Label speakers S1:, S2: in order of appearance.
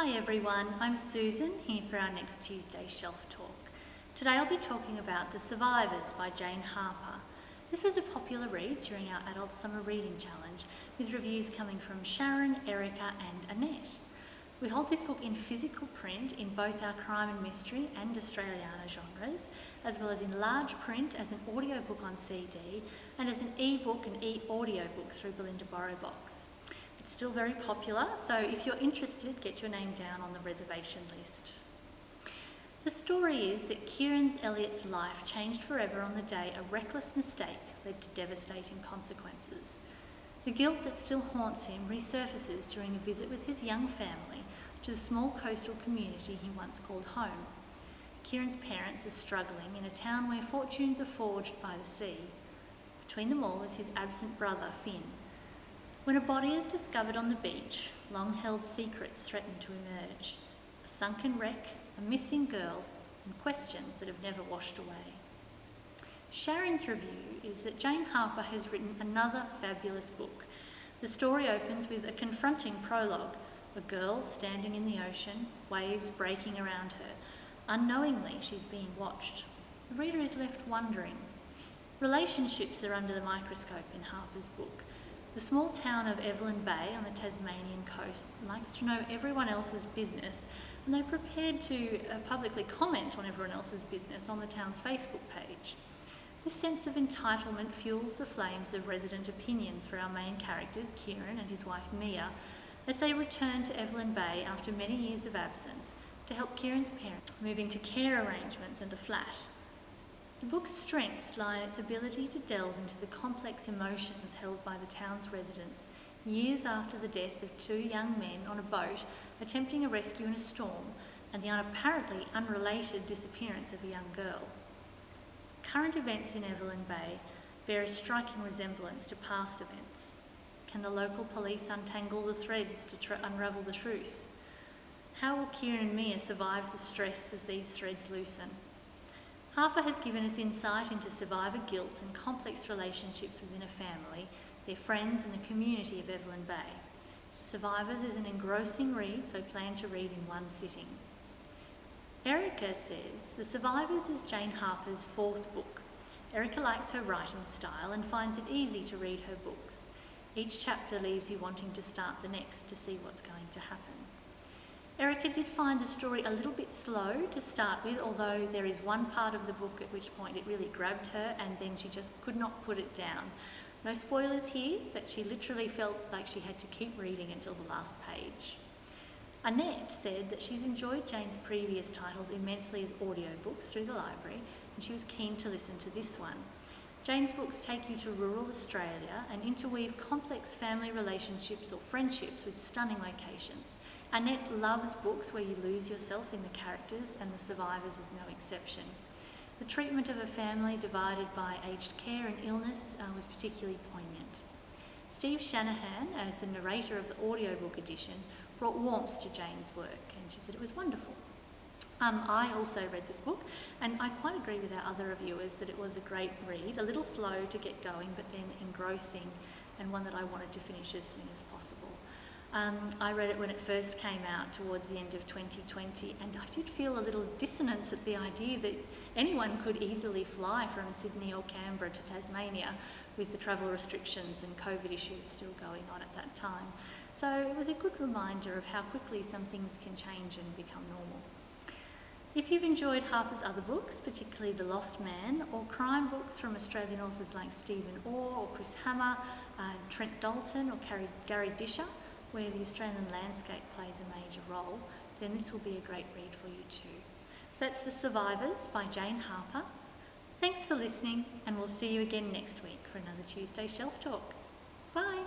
S1: Hi everyone, I'm Susan here for our next Tuesday Shelf Talk. Today I'll be talking about The Survivors by Jane Harper. This was a popular read during our Adult Summer Reading Challenge, with reviews coming from Sharon, Erika and Annette. We hold this book in physical print in both our crime and mystery and Australiana genres, as well as in large print as an audiobook on CD and as an e-book and e-audiobook through Belinda Borrowbox. It's still very popular, so if you're interested, get your name down on the reservation list. The story is that Kieran Elliott's life changed forever on the day a reckless mistake led to devastating consequences. The guilt that still haunts him resurfaces during a visit with his young family to the small coastal community he once called home. Kieran's parents are struggling in a town where fortunes are forged by the sea. Between them all is his absent brother, Finn. When a body is discovered on the beach, long-held secrets threaten to emerge. A sunken wreck, a missing girl, and questions that have never washed away. Sharon's review is that Jane Harper has written another fabulous book. The story opens with a confronting prologue, a girl standing in the ocean, waves breaking around her. Unknowingly, she's being watched. The reader is left wondering. Relationships are under the microscope in Harper's book. The small town of Evelyn Bay on the Tasmanian coast likes to know everyone else's business, and they're prepared to publicly comment on everyone else's business on the town's Facebook page. This sense of entitlement fuels the flames of resident opinions for our main characters, Kieran and his wife Mia, as they return to Evelyn Bay after many years of absence to help Kieran's parents move into care arrangements and a flat. The book's strengths lie in its ability to delve into the complex emotions held by the town's residents years after the death of two young men on a boat attempting a rescue in a storm and the apparently unrelated disappearance of a young girl. Current events in Evelyn Bay bear a striking resemblance to past events. Can the local police untangle the threads to unravel the truth? How will Kieran and Mia survive the stress as these threads loosen? Harper has given us insight into survivor guilt and complex relationships within a family, their friends and the community of Evelyn Bay. Survivors is an engrossing read, so plan to read in one sitting. Erika says, The Survivors is Jane Harper's fourth book. Erika likes her writing style and finds it easy to read her books. Each chapter leaves you wanting to start the next to see what's going to happen. Erika did find the story a little bit slow to start with, although there is one part of the book at which point it really grabbed her and then she just could not put it down. No spoilers here, but she literally felt like she had to keep reading until the last page. Annette said that she's enjoyed Jane's previous titles immensely as audiobooks through the library, and she was keen to listen to this one. Jane's books take you to rural Australia and interweave complex family relationships or friendships with stunning locations. Annette loves books where you lose yourself in the characters, and The Survivors is no exception. The treatment of a family divided by aged care and illness was particularly poignant. Steve Shanahan, as the narrator of the audiobook edition, brought warmth to Jane's work, and she said it was wonderful. I also read this book, and I quite agree with our other reviewers that it was a great read, a little slow to get going, but then engrossing, and one that I wanted to finish as soon as possible. I read it when it first came out towards the end of 2020, and I did feel a little dissonance at the idea that anyone could easily fly from Sydney or Canberra to Tasmania with the travel restrictions and COVID issues still going on at that time. So it was a good reminder of how quickly some things can change and become normal. If you've enjoyed Harper's other books, particularly The Lost Man, or crime books from Australian authors like Stephen Orr or Chris Hammer, Trent Dalton or Gary Disher, where the Australian landscape plays a major role, then this will be a great read for you too. So that's The Survivors by Jane Harper. Thanks for listening, and we'll see you again next week for another Tuesday Shelf Talk. Bye!